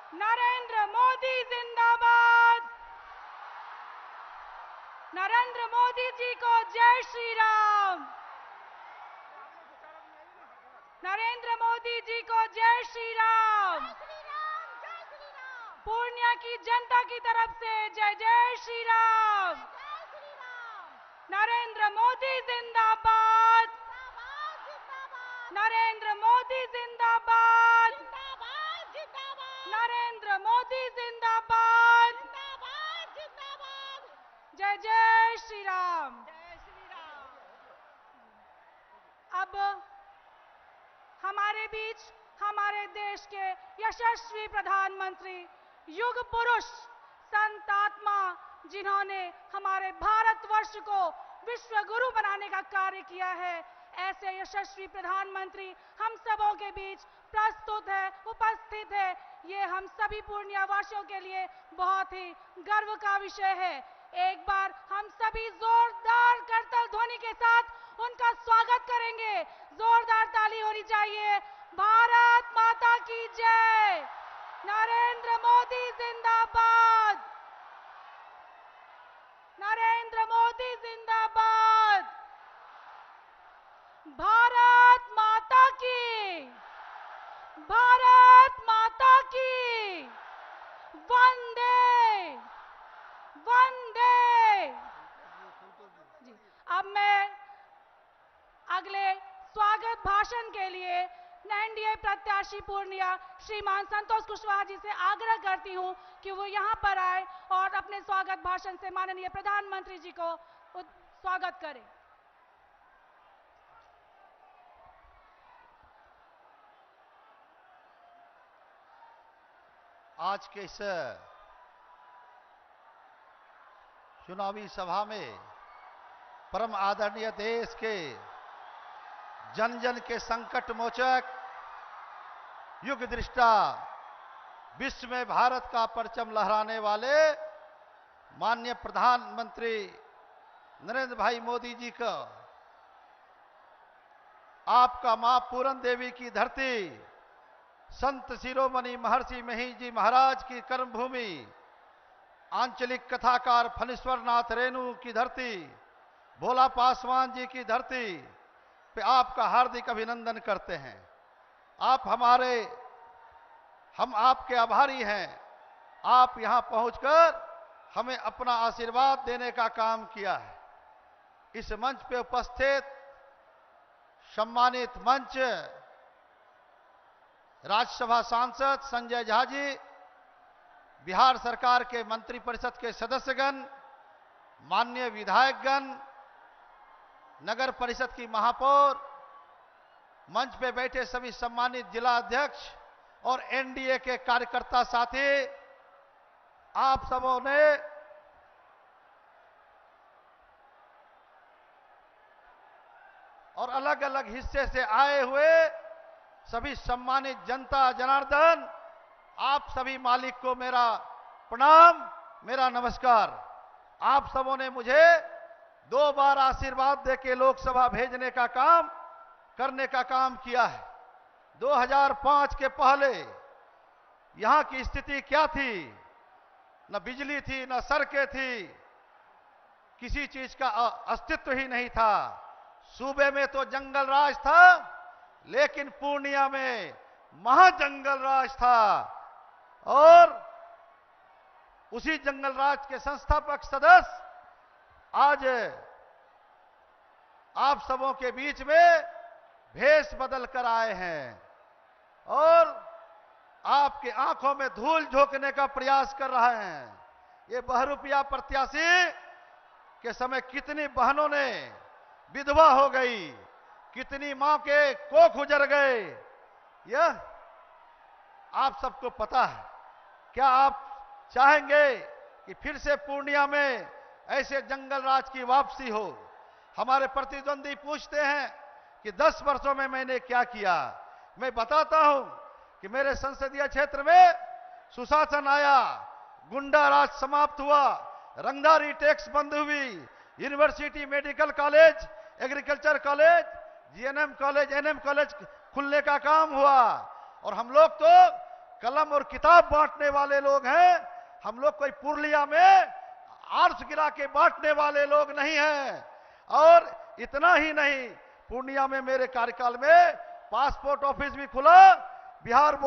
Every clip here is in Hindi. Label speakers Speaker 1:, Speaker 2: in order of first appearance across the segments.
Speaker 1: नरेंद्र मोदी जिंदाबाद। नरेंद्र मोदी जी को जय श्री राम। नरेंद्र मोदी जी को जय श्री राम। पूर्णिया की जनता की तरफ से जय जय श्री राम। नरेंद्र मोदी जिंदाबाद। नरेंद्र मोदी जिंदाबाद। नरेंद्र मोदी जिंदाबाद। जय जय श्री राम। अब हमारे बीच हमारे देश के यशस्वी प्रधानमंत्री, युग पुरुष, संत आत्मा, जिन्होंने हमारे भारतवर्ष को विश्व गुरु बनाने का कार्य किया है, ऐसे यशस्वी प्रधानमंत्री हम सबों के बीच प्रस्तुत है, उपस्थित है। ये हम सभी पूर्णिया वासियों के लिए बहुत ही गर्व का विषय है। एक बार हम सभी जोरदार करताल ध्वनि के साथ उनका स्वागत करेंगे। जोरदार ताली होनी चाहिए। भारत माता की जय। नरेंद्र मोदी जिंदाबाद। नरेंद्र मोदी जिंदाबाद। भारत माता की। भारत माता की। वंदे वंदे। जी, अब मैं अगले स्वागत भाषण के लिए एनडीए प्रत्याशी पूर्णिया श्रीमान संतोष कुशवाहा जी से आग्रह करती हूं कि वो यहां पर आए और अपने स्वागत भाषण से माननीय प्रधानमंत्री जी को स्वागत करें।
Speaker 2: आज के इस चुनावी सभा में परम आदरणीय देश के जन जन के संकट मोचक, युग दृष्टा, विश्व में भारत का परचम लहराने वाले माननीय प्रधानमंत्री नरेंद्र भाई मोदी जी का, आपका मां पूरन देवी की धरती, संत शिरोमणि महर्षि मही जी महाराज की कर्मभूमि, आंचलिक कथाकार फणीश्वर नाथ रेणु की धरती, भोला पासवान जी की धरती पे आपका हार्दिक अभिनंदन करते हैं। हम आपके आभारी हैं। आप यहां पहुंचकर हमें अपना आशीर्वाद देने का काम किया है। इस मंच पे उपस्थित सम्मानित मंच राज्यसभा सांसद संजय झा जी, बिहार सरकार के मंत्रिपरिषद के सदस्यगण, माननीय विधायकगण, नगर परिषद की महापौर, मंच पे बैठे सभी सम्मानित जिला अध्यक्ष और एनडीए के कार्यकर्ता साथी, आप सबों ने और अलग अलग हिस्से से आए हुए सभी सम्मानित जनता जनार्दन, आप सभी मालिक को मेरा प्रणाम, मेरा नमस्कार। आप सबों ने मुझे 2 बार आशीर्वाद देके लोकसभा भेजने का काम करने का काम किया है। 2005 के पहले यहां की स्थिति क्या थी? न बिजली थी, न सड़कें थी, किसी चीज का अस्तित्व ही नहीं था। सूबे में तो जंगल राज था, लेकिन पूर्णिया में महाजंगल राज था। और उसी जंगल राज के संस्थापक सदस्य आज आप सबों के बीच में भेष बदल कर आए हैं और आपके आंखों में धूल झोंकने का प्रयास कर रहे हैं। ये बहुरूपिया प्रत्याशी के समय कितनी बहनों ने विधवा हो गई, कितनी मां के कोख उजड़ गए, यह आप सबको पता है। क्या आप चाहेंगे कि फिर से पूर्णिया में ऐसे जंगल राज की वापसी हो? हमारे प्रतिद्वंदी पूछते हैं कि 10 वर्षों में मैंने क्या किया। मैं बताता हूं कि मेरे संसदीय क्षेत्र में सुशासन आया, गुंडा राज समाप्त हुआ, रंगदारी टैक्स बंद हुई, university, medical college, agriculture college, GNM college, ANM college खुलने का काम हुआ। और हम लोग तो कलम और किताब बांटने वाले लोग हैं। हम लोग कोई पुरलिया में आर्स गिरा के बांटने वाले लोग नहीं हैं। और इतना ही नहीं, पूर्णिया में मेरे कार्यकाल में पासपोर्ट ऑफिस भी खुला, बिहार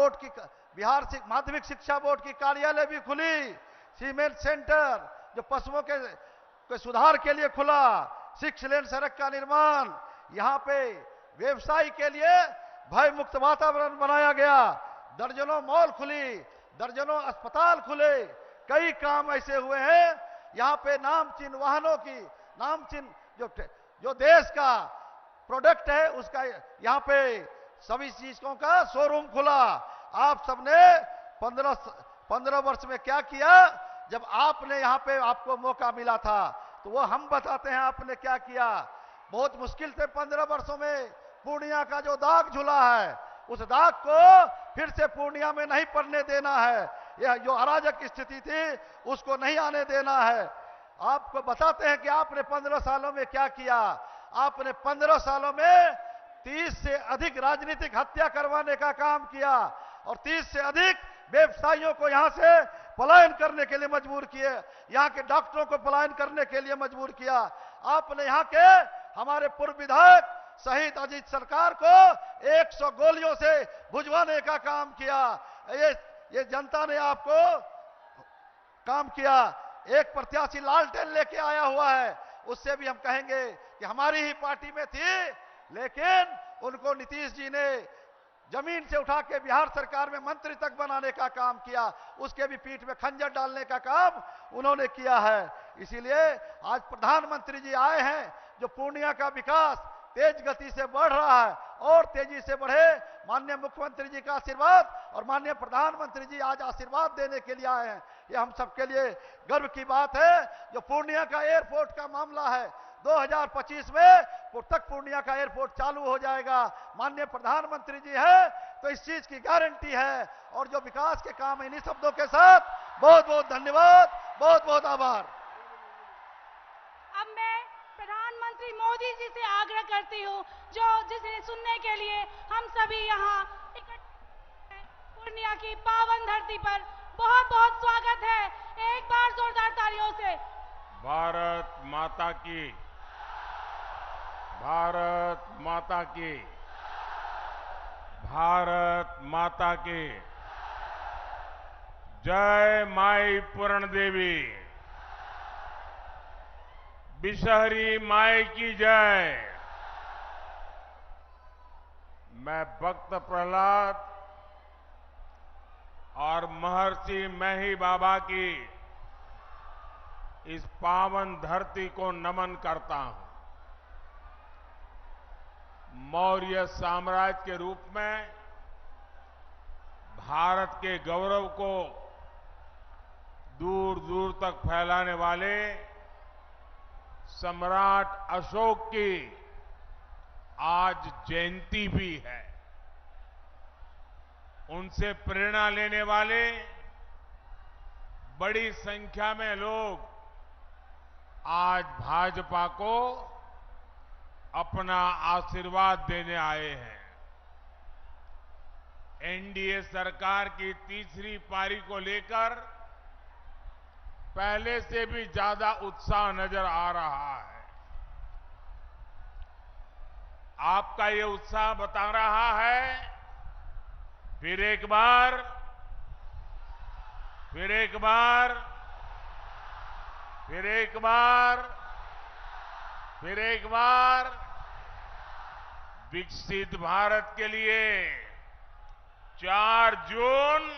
Speaker 2: माध्यमिक शिक्षा बोर्ड की कार्यालय भी खुली, सीमेंट सेंटर जो पशुओं के सुधार के लिए खुला, 6 लेन सड़क का निर्माण, यहां पे व्यवसाय के लिए भय मुक्त वातावरण बनाया गया, दर्जनों मॉल खुली, दर्जनों अस्पताल खुले, कई काम ऐसे हुए हैं। यहां पे नामचीन वाहनों की, नामचीन जो देश का प्रोडक्ट है उसका यहां पे सभी चीजों का शोरूम खुला। आप सबने 15 वर्ष में क्या किया? जब आपने यहां पे आपको मौका मिला था तो वो हम बताते हैं आपने क्या किया। बहुत मुश्किल से 15 वर्षों में पूर्णिया का जो दाग झुला है, उस दाग को फिर से पूर्णिया में नहीं पड़ने देना है। यह जो अराजक स्थिति थी उसको नहीं आने देना है। आपको बताते हैं कि आपने 15 सालों में क्या किया। आपने 15 सालों में 30 से अधिक राजनीतिक हत्या करवाने का काम किया और 30 से अधिक व्यवसायियों को यहां से पलायन करने के लिए मजबूर किए, यहां के डॉक्टरों को पलायन करने के लिए मजबूर किया। आपने यहां के हमारे पूर्व विधायक शहीद अजीत सरकार को 100 गोलियों से भुजवाने का काम किया। ये जनता ने आपको काम किया। एक प्रत्याशी लालटेन लेके आया हुआ है, उससे भी हम कहेंगे कि हमारी ही पार्टी में थी, लेकिन उनको नीतीश जी ने जमीन से उठा के बिहार सरकार में मंत्री तक बनाने का काम किया, उसके भी पीठ में खंजर डालने का काम उन्होंने किया है। इसीलिए आज प्रधानमंत्री जी आए हैं, जो पूर्णिया का विकास तेज गति से बढ़ रहा है और तेजी से बढ़े। माननीय मुख्यमंत्री जी का आशीर्वाद और माननीय प्रधानमंत्री जी आज आशीर्वाद देने के लिए आए हैं। ये हम सबके लिए गर्व की बात है। जो पूर्णिया का एयरपोर्ट का मामला है, 2025 में तक पूर्णिया का एयरपोर्ट चालू हो जाएगा। माननीय प्रधानमंत्री जी है तो इस चीज की गारंटी है। और जो विकास के काम, इन्हीं शब्दों के साथ बहुत बहुत धन्यवाद, बहुत बहुत आभार।
Speaker 1: अब मैं प्रधानमंत्री मोदी जी से आग्रह करती हूँ, जिसे सुनने के लिए हम सभी यहाँ इकट्ठे हैं। पूर्णिया की पावन धरती पर बहुत बहुत स्वागत है। एक बार जोरदार तालियों से।
Speaker 3: भारत माता की, भारत माता की, भारत माता की जय। माई पूर्ण देवी, बिशहरी माई की जय। मैं भक्त प्रहलाद और महर्षि मेही बाबा की इस पावन धरती को नमन करता हूं। मौर्य साम्राज्य के रूप में भारत के गौरव को दूर दूर तक फैलाने वाले सम्राट अशोक की आज जयंती भी है। उनसे प्रेरणा लेने वाले बड़ी संख्या में लोग आज भाजपा को अपना आशीर्वाद देने आए हैं। एनडीए सरकार की तीसरी पारी को लेकर पहले से भी ज्यादा उत्साह नजर आ रहा है। आपका ये उत्साह बता रहा है, फिर एक बार, फिर एक बार, फिर एक बार, फिर एक बार विकसित भारत के लिए 4 जून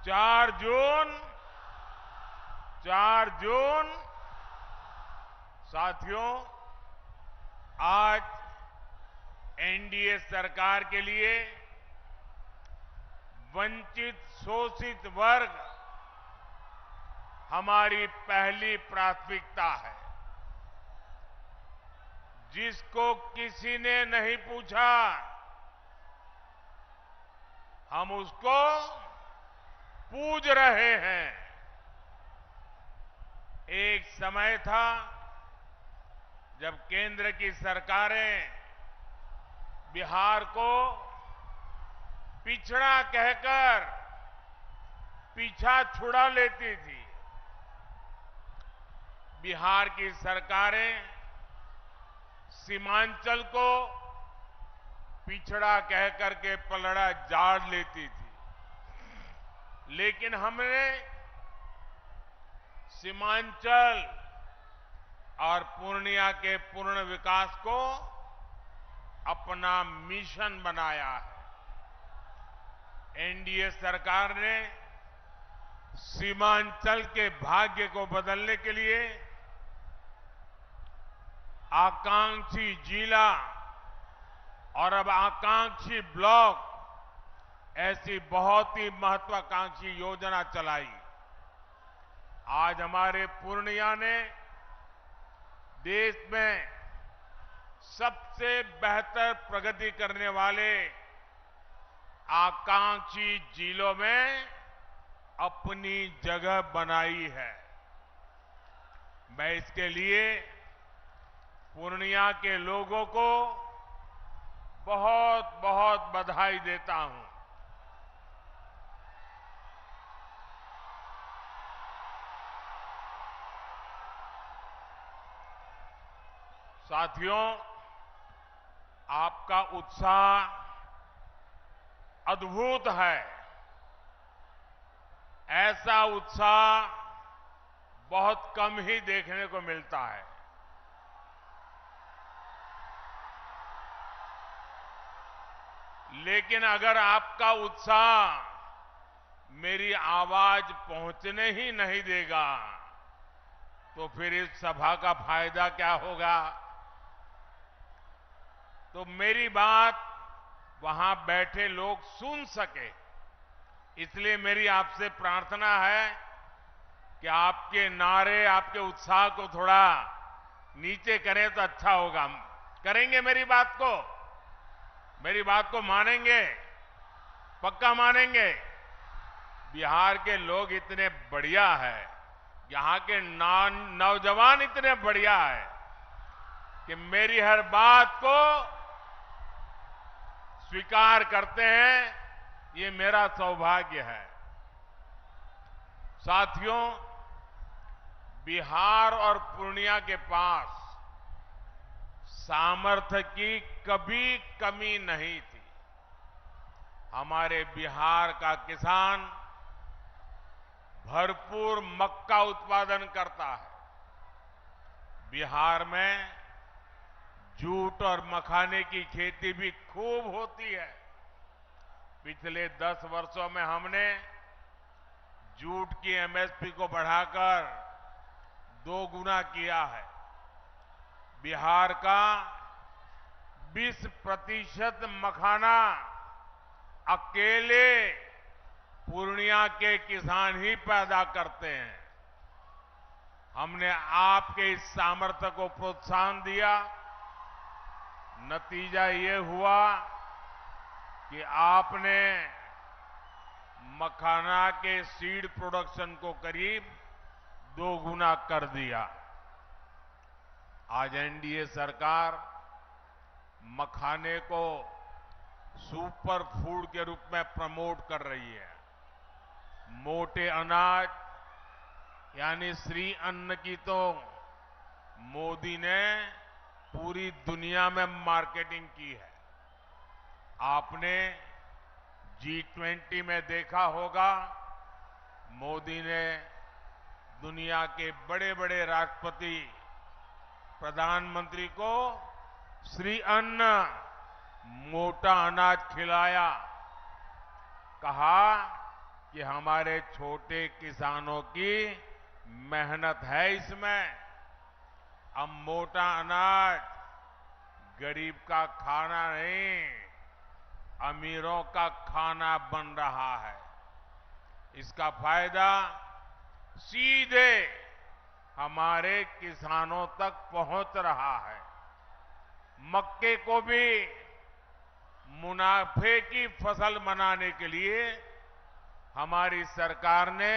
Speaker 3: 4 जून 4 जून साथियों, आज एनडीए सरकार के लिए वंचित शोषित वर्ग हमारी पहली प्राथमिकता है। जिसको किसी ने नहीं पूछा, हम उसको पूज रहे हैं। एक समय था जब केंद्र की सरकारें बिहार को पिछड़ा कहकर पीछा छुड़ा लेती थी। बिहार की सरकारें सीमांचल को पिछड़ा कहकर के पलड़ा झाड़ लेती थी, लेकिन हमने सीमांचल और पूर्णिया के पूर्ण विकास को अपना मिशन बनाया है। एनडीए सरकार ने सीमांचल के भाग्य को बदलने के लिए आकांक्षी जिला और अब आकांक्षी ब्लॉक ऐसी बहुत ही महत्वाकांक्षी योजना चलाई। आज हमारे पूर्णिया ने देश में सबसे बेहतर प्रगति करने वाले आकांक्षी जिलों में अपनी जगह बनाई है। मैं इसके लिए पूर्णिया के लोगों को बहुत बहुत बधाई देता हूं। साथियों, आपका उत्साह अद्भुत है। ऐसा उत्साह बहुत कम ही देखने को मिलता है। लेकिन अगर आपका उत्साह मेरी आवाज पहुंचने ही नहीं देगा तो फिर इस सभा का फायदा क्या होगा। तो मेरी बात वहां बैठे लोग सुन सके, इसलिए मेरी आपसे प्रार्थना है कि आपके नारे, आपके उत्साह को थोड़ा नीचे करें तो अच्छा होगा। करेंगे मेरी बात को? मेरी बात को मानेंगे? पक्का मानेंगे? बिहार के लोग इतने बढ़िया है, यहां के नौजवान इतने बढ़िया है कि मेरी हर बात को स्वीकार करते हैं। ये मेरा सौभाग्य है। साथियों, बिहार और पूर्णिया के पास सामर्थ्य की कभी कमी नहीं थी। हमारे बिहार का किसान भरपूर मक्का उत्पादन करता है। बिहार में जूट और मखाने की खेती भी खूब होती है। पिछले 10 वर्षों में हमने जूट की एमएसपी को बढ़ाकर 2 गुना किया है। बिहार का 20% मखाना अकेले पूर्णिया के किसान ही पैदा करते हैं। हमने आपके इस सामर्थ्य को प्रोत्साहन दिया। नतीजा ये हुआ कि आपने मखाना के सीड प्रोडक्शन को करीब 2 गुना कर दिया। आज एनडीए सरकार मखाने को सुपर फूड के रूप में प्रमोट कर रही है। मोटे अनाज यानी श्री अन्न की तो मोदी ने पूरी दुनिया में मार्केटिंग की है। आपने G20 में देखा होगा, मोदी ने दुनिया के बड़े बड़े राष्ट्रपति, प्रधानमंत्री को श्री अन्न, मोटा अनाज खिलाया। कहा कि हमारे छोटे किसानों की मेहनत है इसमें। अब मोटा अनाज गरीब का खाना नहीं, अमीरों का खाना बन रहा है। इसका फायदा सीधे हमारे किसानों तक पहुंच रहा है। मक्के को भी मुनाफे की फसल बनाने के लिए हमारी सरकार ने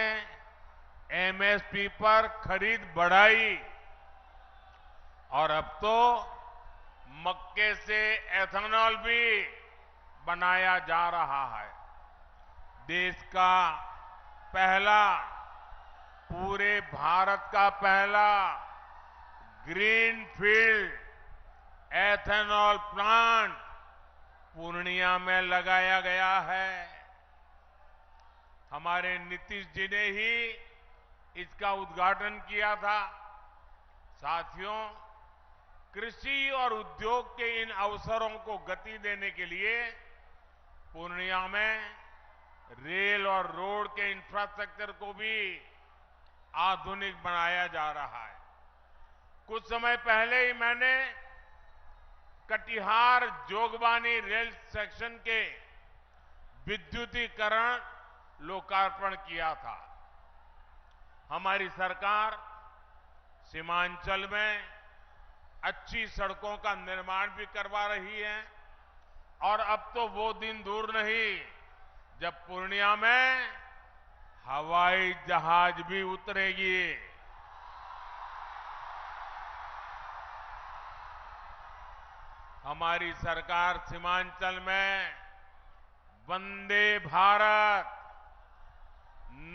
Speaker 3: एमएसपी पर खरीद बढ़ाई और अब तो मक्के से एथेनॉल भी बनाया जा रहा है। देश का पहला, पूरे भारत का पहला green field ethanol plant Purnia में लगाया गया है। हमारे नीतीश जी ने ही इसका उद्घाटन किया था। साथियों, कृषि और उद्योग के इन अवसरों को गति देने के लिए पूर्णिया में रेल और रोड के इंफ्रास्ट्रक्चर को भी आधुनिक बनाया जा रहा है। कुछ समय पहले ही मैंने कटिहार जोगबानी रेल सेक्शन के विद्युतीकरण लोकार्पण किया था। हमारी सरकार सीमांचल में अच्छी सड़कों का निर्माण भी करवा रही है और अब तो वो दिन दूर नहीं जब पूर्णिया में हवाई जहाज भी उतरेगी। हमारी सरकार सीमांचल में वंदे भारत,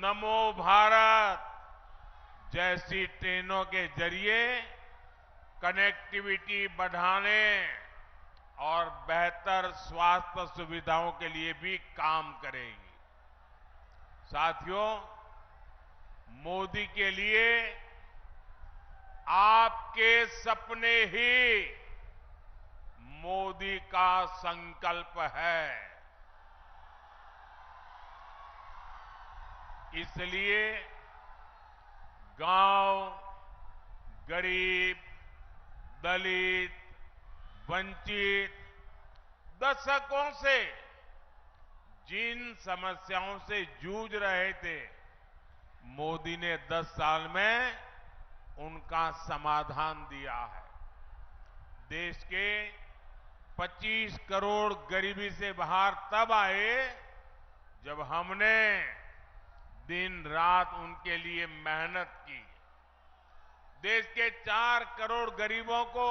Speaker 3: नमो भारत जैसी ट्रेनों के जरिए कनेक्टिविटी बढ़ाने और बेहतर स्वास्थ्य सुविधाओं के लिए भी काम करेगी। साथियों, मोदी के लिए आपके सपने ही मोदी का संकल्प है। इसलिए गांव, गरीब, दलित, वंचित दशकों से जिन समस्याओं से जूझ रहे थे, मोदी ने 10 साल में उनका समाधान दिया है। देश के 25 करोड़ गरीबी से बाहर तब आए जब हमने दिन रात उनके लिए मेहनत की। देश के 4 करोड़ गरीबों को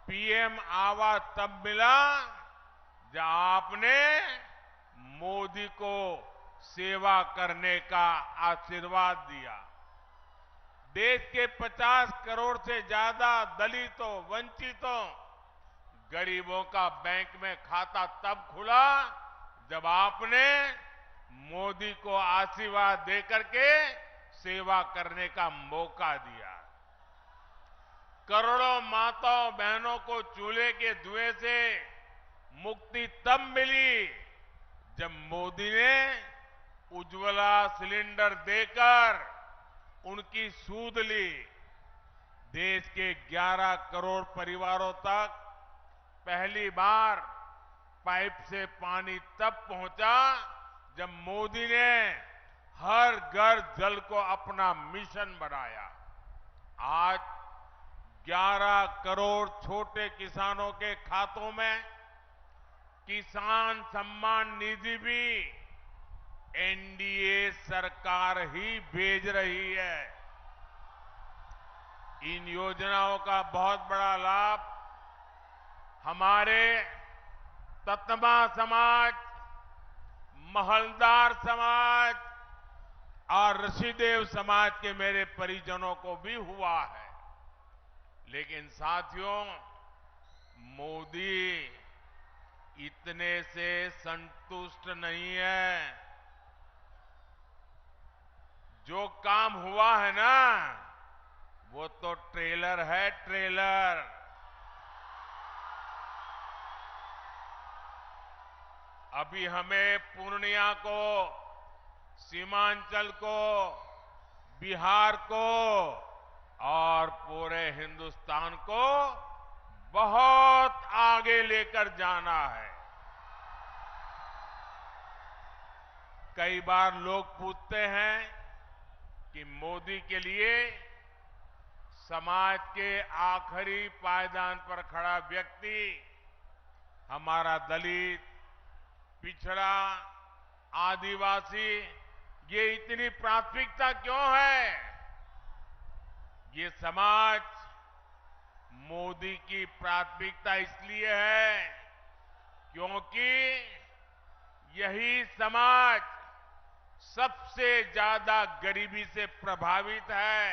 Speaker 3: पीएम आवास तब मिला जब आपने मोदी को सेवा करने का आशीर्वाद दिया। देश के 50 करोड़ से ज्यादा दलितों, वंचितों, गरीबों का बैंक में खाता तब खुला जब आपने मोदी को आशीर्वाद देकर के सेवा करने का मौका दिया। करोड़ों माताओं बहनों को चूल्हे के धुएं से मुक्ति तब मिली जब मोदी ने उज्ज्वला सिलेंडर देकर उनकी सूध ली। देश के 11 करोड़ परिवारों तक पहली बार पाइप से पानी तब पहुंचा जब मोदी ने हर घर जल को अपना मिशन बनाया। आज 11 करोड़ छोटे किसानों के खातों में किसान सम्मान निधि भी एनडीए सरकार ही भेज रही है। इन योजनाओं का बहुत बड़ा लाभ हमारे ततमा समाज, महलदार समाज और ऋषिदेव समाज के मेरे परिजनों को भी हुआ है। लेकिन साथियों, मोदी इतने से संतुष्ट नहीं है। जो काम हुआ है ना, वो तो ट्रेलर है, ट्रेलर। अभी हमें पूर्णिया को, सीमांचल को, बिहार को और पूरे हिंदुस्तान को बहुत आगे लेकर जाना है। कई बार लोग पूछते हैं कि मोदी के लिए समाज के आखिरी पायदान पर खड़ा व्यक्ति, हमारा दलित, पिछड़ा, आदिवासी, ये इतनी प्राथमिकता क्यों है? ये समाज मोदी की प्राथमिकता इसलिए है क्योंकि यही समाज सबसे ज्यादा गरीबी से प्रभावित है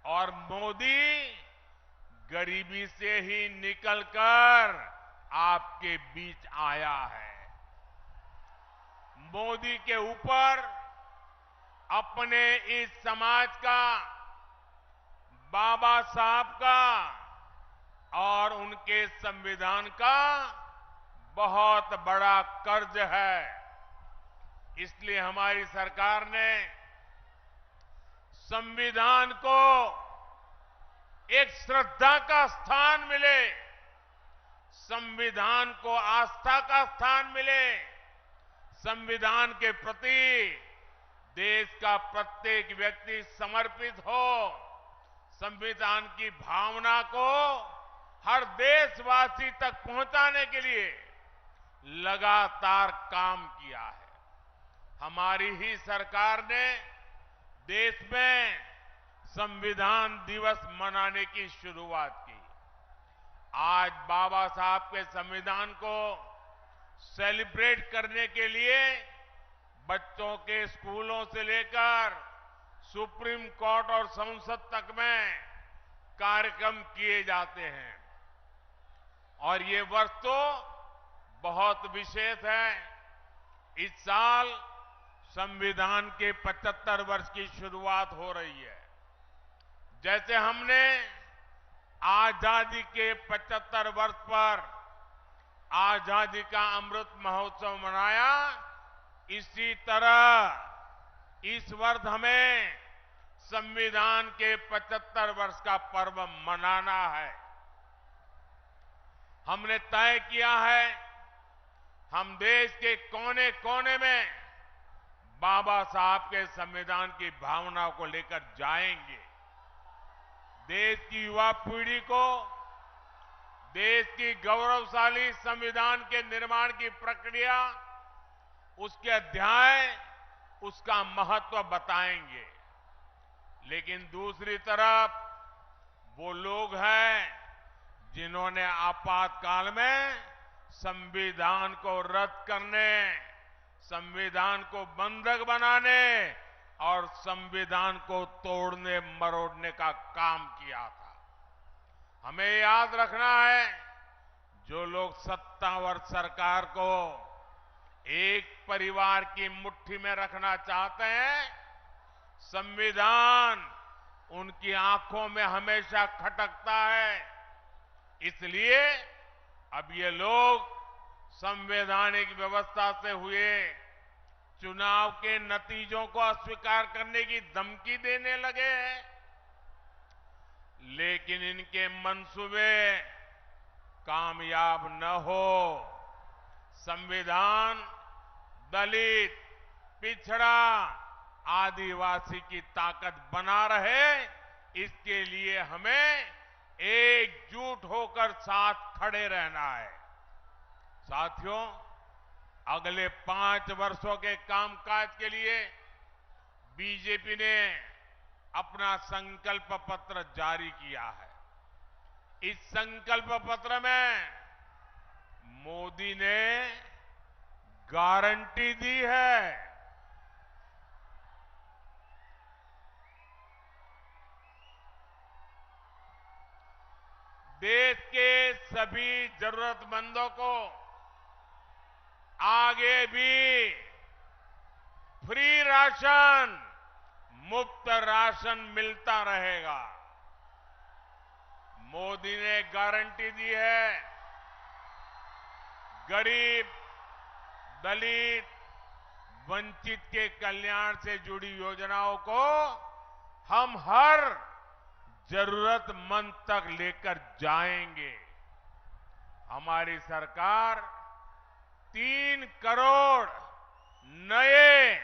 Speaker 3: और मोदी गरीबी से ही निकलकर आपके बीच आया है। मोदी के ऊपर अपने इस समाज का, बाबा साहब का और उनके संविधान का बहुत बड़ा कर्ज है। इसलिए हमारी सरकार ने संविधान को एक श्रद्धा का स्थान मिले, संविधान को आस्था का स्थान मिले, संविधान के प्रति देश का प्रत्येक व्यक्ति समर्पित हो, संविधान की भावना को हर देशवासी तक पहुंचाने के लिए लगातार काम किया है। हमारी ही सरकार ने देश में संविधान दिवस मनाने की शुरुआत की। आज बाबा साहब के संविधान को सेलिब्रेट करने के लिए बच्चों के स्कूलों से लेकर सुप्रीम कोर्ट और संसद तक में कार्यक्रम किए जाते हैं और ये वर्ष तो बहुत विशेष है। इस साल संविधान के 75 वर्ष की शुरुआत हो रही है। जैसे हमने आजादी के 75 वर्ष पर आजादी का अमृत महोत्सव मनाया, इसी तरह इस वर्ष हमें संविधान के 75 वर्ष का पर्व मनाना है। हमने तय किया है, हम देश के कोने कोने में बाबा साहब के संविधान की भावना को लेकर जाएंगे। देश की युवा पीढ़ी को देश की गौरवशाली संविधान के निर्माण की प्रक्रिया, उसके अध्याय, उसका महत्व बताएंगे। लेकिन दूसरी तरफ वो लोग हैं जिन्होंने आपातकाल में संविधान को रद्द करने, संविधान को बंधक बनाने और संविधान को तोड़ने मरोड़ने का काम किया था। हमें याद रखना है, जो लोग सत्तावर सरकार को एक परिवार की मुट्ठी में रखना चाहते हैं, संविधान उनकी आंखों में हमेशा खटकता है। इसलिए अब ये लोग संवैधानिक व्यवस्था से हुए चुनाव के नतीजों को अस्वीकार करने की धमकी देने लगे हैं। लेकिन इनके मंसूबे कामयाब न हो। संविधान दलित, पिछड़ा, आदिवासी की ताकत बना रहे, इसके लिए हमें एकजुट होकर साथ खड़े रहना है। साथियों, अगले 5 वर्षों के कामकाज के लिए बीजेपी ने अपना संकल्प पत्र जारी किया है। इस संकल्प पत्र में मोदी ने गारंटी दी है, देश के सभी जरूरतमंदों को आगे भी फ्री राशन, मुफ्त राशन मिलता रहेगा। मोदी ने गारंटी दी है, गरीब, दलित, वंचित के कल्याण से जुड़ी योजनाओं को हम हर जरूरतमंद तक लेकर जाएंगे। हमारी सरकार 3 करोड़ नए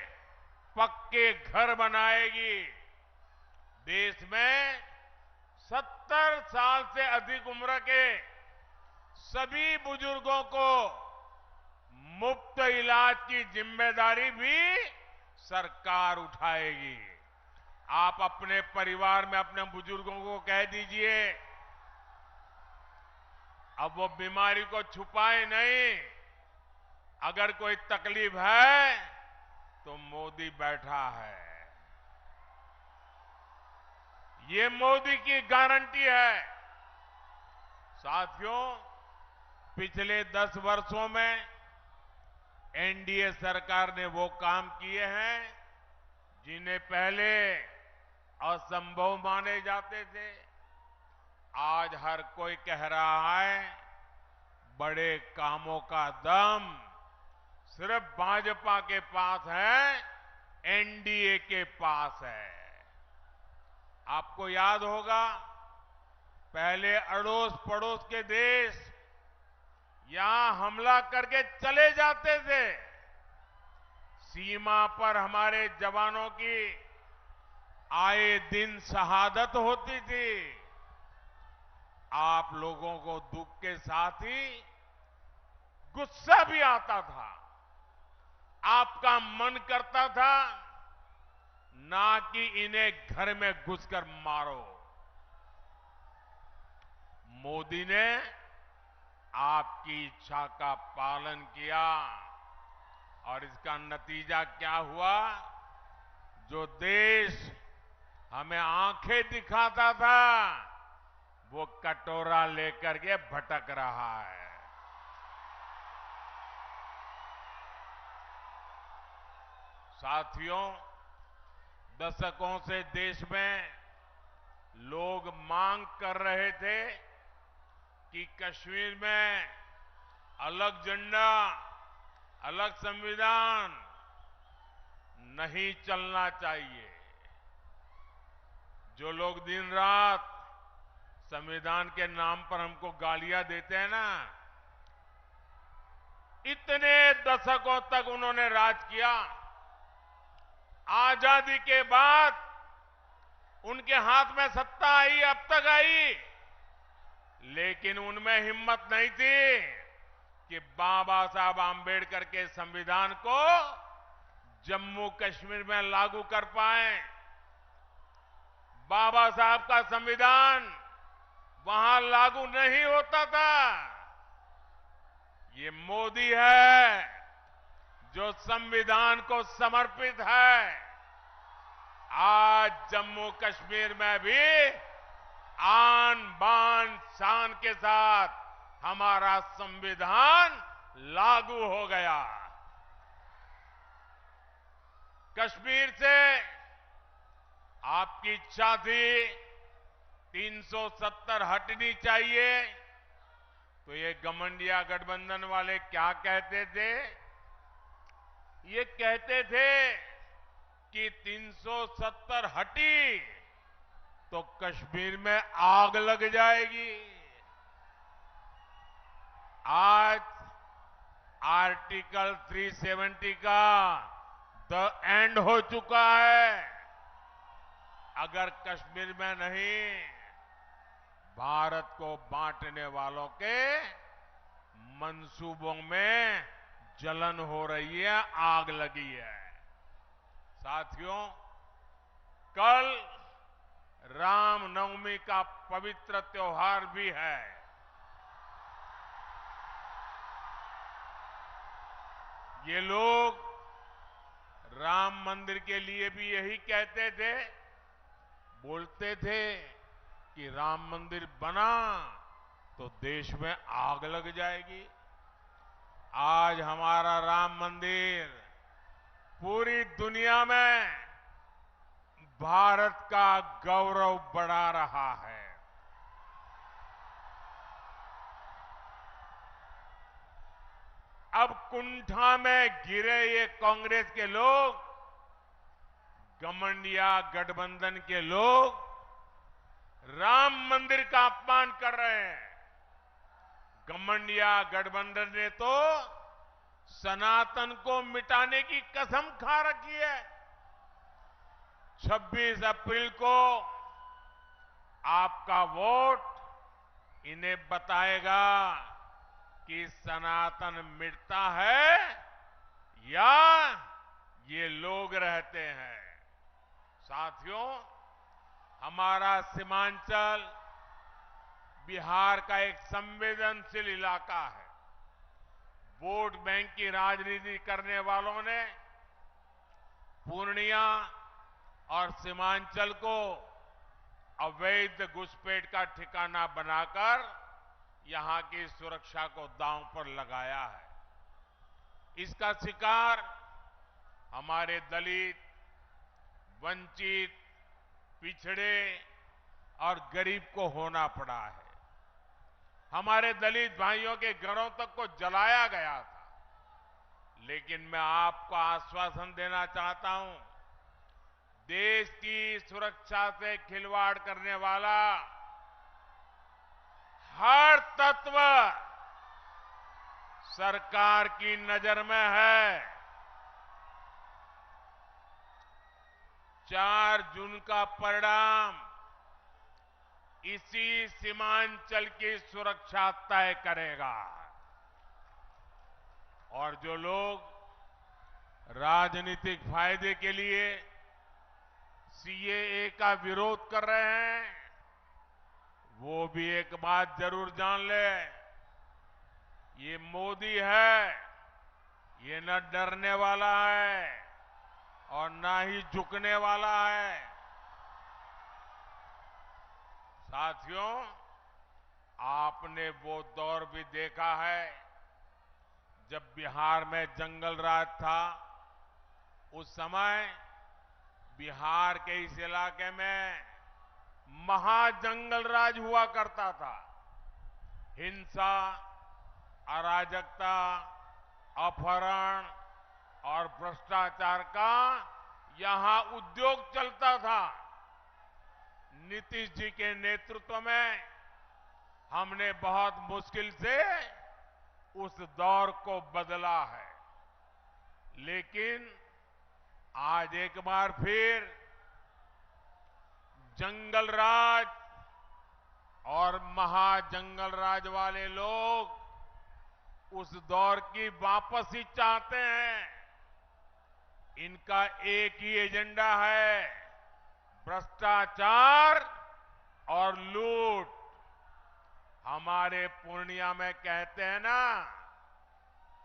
Speaker 3: पक्के घर बनाएगी। देश में 70 साल से अधिक उम्र के सभी बुजुर्गों को मुफ्त इलाज की जिम्मेदारी भी सरकार उठाएगी। आप अपने परिवार में अपने बुजुर्गों को कह दीजिए, अब वो बीमारी को छुपाए नहीं, अगर कोई तकलीफ है तो मोदी बैठा है। ये मोदी की गारंटी है। साथियों, पिछले 10 वर्षों में एनडीए सरकार ने वो काम किए हैं जिन्हें पहले असंभव माने जाते थे। आज हर कोई कह रहा है बड़े कामों का दम सिर्फ भाजपा के पास है, एनडीए के पास है। आपको याद होगा, पहले अड़ोस पड़ोस के देश यहां हमला करके चले जाते थे। सीमा पर हमारे जवानों की आए दिन शहादत होती थी। आप लोगों को दुख के साथ ही गुस्सा भी आता था। आपका मन करता था ना कि इन्हें घर में घुसकर मारो। मोदी ने आपकी इच्छा का पालन किया और इसका नतीजा क्या हुआ? जो देश हमें आंखें दिखाता था वो कटोरा लेकर के भटक रहा है। साथियों, दशकों से देश में लोग मांग कर रहे थे कि कश्मीर में अलग झंडा, अलग संविधान नहीं चलना चाहिए। जो लोग दिन रात संविधान के नाम पर हमको गालियां देते हैं ना, इतने दशकों तक उन्होंने राज किया। आजादी के बाद उनके हाथ में सत्ता आई, अब तक आई, लेकिन उनमें हिम्मत नहीं थी कि बाबा साहब आंबेडकर के संविधान को जम्मू कश्मीर में लागू कर पाए। बाबा साहब का संविधान वहां लागू नहीं होता था। ये मोदी है जो संविधान को समर्पित है। आज जम्मू कश्मीर में भी आन बान शान के साथ हमारा संविधान लागू हो गया। कश्मीर से आपकी इच्छा थी 370 हटनी चाहिए, तो ये घमंडिया गठबंधन वाले क्या कहते थे? ये कहते थे कि 370 हटी तो कश्मीर में आग लग जाएगी। आज आर्टिकल 370 का द एंड हो चुका है। अगर कश्मीर में नहीं, भारत को बांटने वालों के मंसूबों में जलन हो रही है, आग लगी है। साथियों, कल रामनवमी का पवित्र त्योहार भी है। ये लोग राम मंदिर के लिए भी यही कहते थे, बोलते थे कि राम मंदिर बना तो देश में आग लग जाएगी। आज हमारा राम मंदिर पूरी दुनिया में भारत का गौरव बढ़ा रहा है। अब कुंठा में गिरे ये कांग्रेस के लोग, घमंडिया गठबंधन के लोग राम मंदिर का अपमान कर रहे हैं। घमंडिया गठबंधन ने तो सनातन को मिटाने की कसम खा रखी है। 26 अप्रैल को आपका वोट इन्हें बताएगा कि सनातन मिटता है या ये लोग रहते हैं। साथियों, हमारा सीमांचल बिहार का एक संवेदनशील इलाका है। वोट बैंक की राजनीति करने वालों ने पूर्णिया और सीमांचल को अवैध घुसपैठ का ठिकाना बनाकर यहां की सुरक्षा को दांव पर लगाया है। इसका शिकार हमारे दलित, वंचित, पिछड़े और गरीब को होना पड़ा है। हमारे दलित भाइयों के घरों तक को जलाया गया था। लेकिन मैं आपको आश्वासन देना चाहता हूं, देश की सुरक्षा से खिलवाड़ करने वाला हर तत्व सरकार की नजर में है। 4 जून का परिणाम इसी सीमांचल की सुरक्षा तय करेगा। और जो लोग राजनीतिक फायदे के लिए सीएए का विरोध कर रहे हैं, वो भी एक बात जरूर जान ले, ये मोदी है, ये न डरने वाला है और ना ही झुकने वाला है। साथियों, आपने वो दौर भी देखा है जब बिहार में जंगल राज था। उस समय बिहार के इस इलाके में महाजंगल राज हुआ करता था। हिंसा, अराजकता, अपहरण और भ्रष्टाचार का यहां उद्योग चलता था। नीतीश जी के नेतृत्व में हमने बहुत मुश्किल से उस दौर को बदला है। लेकिन आज एक बार फिर जंगल राज और महाजंगल राज वाले लोग उस दौर की वापसी चाहते हैं। इनका एक ही एजेंडा है, भ्रष्टाचार और लूट। हमारे पूर्णिया में कहते हैं ना,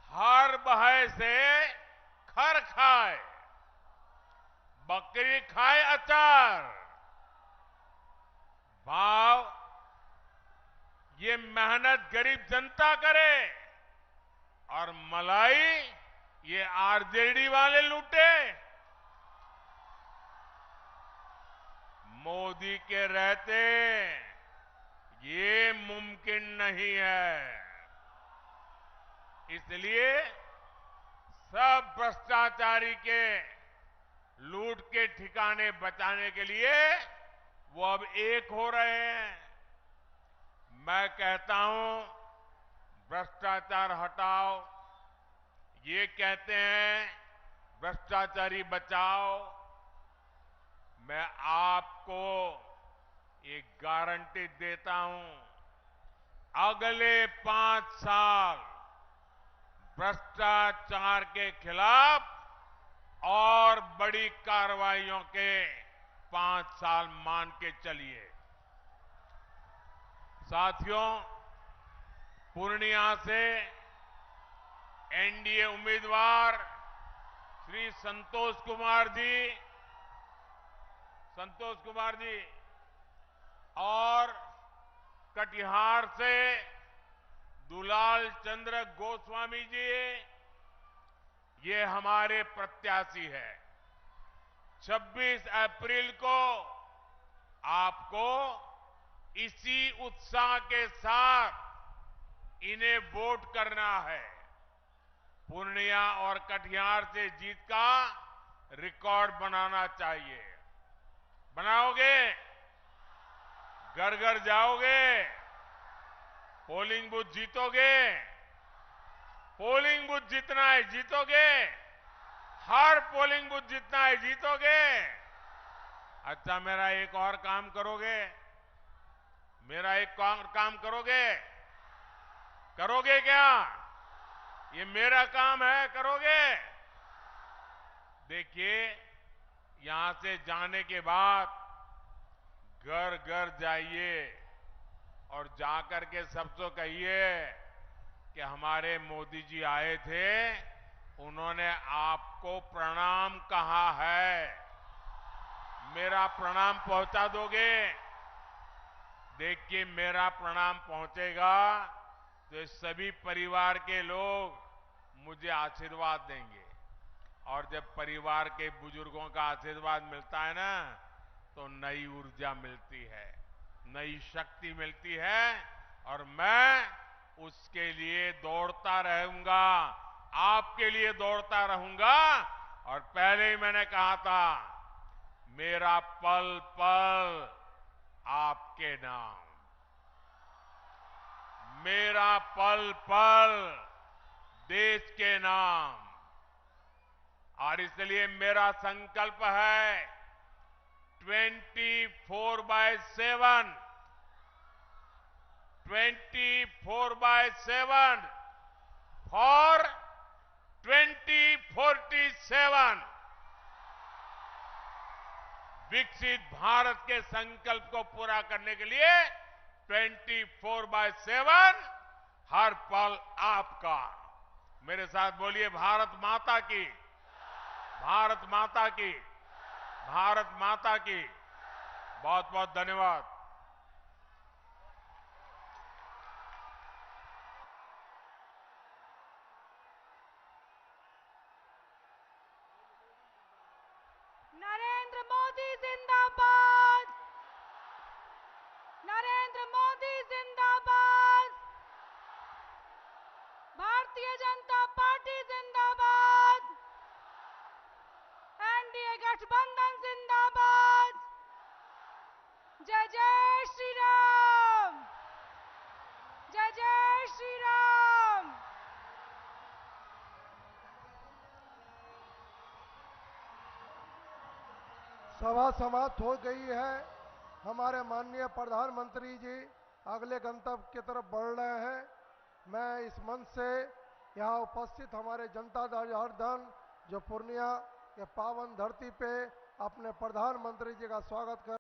Speaker 3: हर बहे से खर खाए, बकरी खाए अचार। भाव ये मेहनत गरीब जनता करे और मलाई ये आरजेडी वाले लूटे। मोदी के रहते ये मुमकिन नहीं है। इसलिए सब भ्रष्टाचारी के लूट के ठिकाने बचाने के लिए वो अब एक हो रहे हैं। मैं कहता हूं, भ्रष्टाचार हटाओ, ये कहते हैं भ्रष्टाचारी बचाओ। मैं आपको एक गारंटी देता हूं, अगले 5 साल भ्रष्टाचार के खिलाफ और बड़ी कार्रवाइयों के 5 साल मान के चलिए। साथियों, पूर्णिया से एनडीए उम्मीदवार श्री संतोष कुमार जी और कटिहार से दुलाल चंद्र गोस्वामी जी, ये हमारे प्रत्याशी है। 26 अप्रैल को आपको इसी उत्साह के साथ इन्हें वोट करना है। पूर्णिया और कटिहार से जीत का रिकॉर्ड बनाना चाहिए। बनाओगे? घर घर जाओगे? पोलिंग बूथ जीतोगे? पोलिंग बूथ जीतना है, जीतोगे? हर पोलिंग बूथ जीतना है, जीतोगे? अच्छा, मेरा एक और काम करोगे? मेरा एक और काम करोगे? करोगे क्या? ये मेरा काम है, करोगे? देखिए, यहां से जाने के बाद घर घर जाइए और जाकर के सबसे कहिए, कि हमारे मोदी जी आए थे, उन्होंने आपको प्रणाम कहा है। मेरा प्रणाम पहुंचा दोगे? देखिए, मेरा प्रणाम पहुंचेगा तो ये सभी परिवार के लोग मुझे आशीर्वाद देंगे। और जब परिवार के बुजुर्गों का आशीर्वाद मिलता है ना, तो नई ऊर्जा मिलती है, नई शक्ति मिलती है, और मैं उसके लिए दौड़ता रहूंगा, आपके लिए दौड़ता रहूंगा। और पहले ही मैंने कहा था, मेरा पल पल आपके नाम, मेरा पल पल देश के नाम। और इसलिए मेरा संकल्प है 24/7 फॉर 2047 विकसित भारत के संकल्प को पूरा करने के लिए 24/7 हर पल आपका। मेरे साथ बोलिए, भारत माता की, भारत माता की, भारत माता की। बहुत बहुत धन्यवाद।
Speaker 1: नरेंद्र मोदी जिंदाबाद, नरेंद्र मोदी जिंदाबाद, भारतीय जनता पार्टी जिंदाबाद, एनडीए गठबंधन जिंदाबाद। जय जय श्री राम, जय जय श्री राम।
Speaker 4: सभा समाप्त हो गई है। हमारे माननीय प्रधानमंत्री जी अगले गंतव्य की तरफ बढ़ रहे हैं। मैं इस मंच से यहाँ उपस्थित हमारे जनता जनार्दन जो पूर्णिया के पावन धरती पे अपने प्रधानमंत्री जी का स्वागत कर